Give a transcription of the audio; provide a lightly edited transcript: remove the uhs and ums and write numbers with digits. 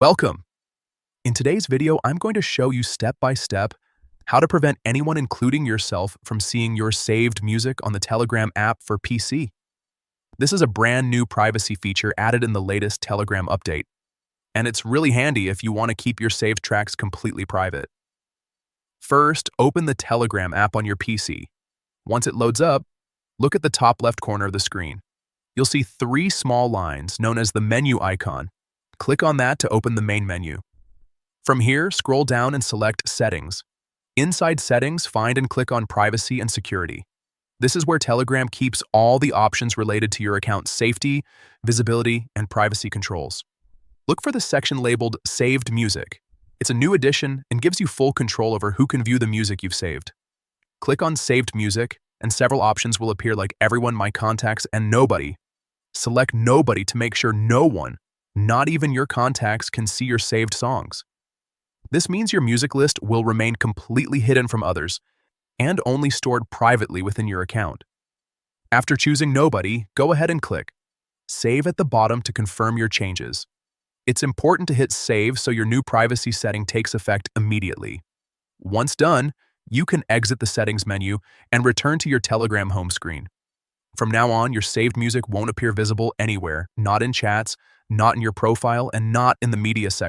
Welcome! In today's video, I'm going to show you step by step how to prevent anyone, including yourself, from seeing your saved music on the Telegram app for PC. This is a brand new privacy feature added in the latest Telegram update, and it's really handy if you want to keep your saved tracks completely private. First, open the Telegram app on your PC. Once it loads up, look at the top left corner of the screen. You'll see three small lines known as the menu icon. Click on that to open the main menu. From here, scroll down and select Settings. Inside Settings, find and click on Privacy and Security. This is where Telegram keeps all the options related to your account's safety, visibility, and privacy controls. Look for the section labeled Saved Music. It's a new addition and gives you full control over who can view the music you've saved. Click on Saved Music, and several options will appear like Everyone, My Contacts, and Nobody. Select Nobody to make sure no one, not even your contacts, can see your saved songs. This means your music list will remain completely hidden from others and only stored privately within your account. After choosing Nobody, go ahead and click Save at the bottom to confirm your changes. It's important to hit Save so your new privacy setting takes effect immediately. Once done, you can exit the Settings menu and return to your Telegram home screen. From now on, your saved music won't appear visible anywhere, not in chats, not in your profile, and not in the media section.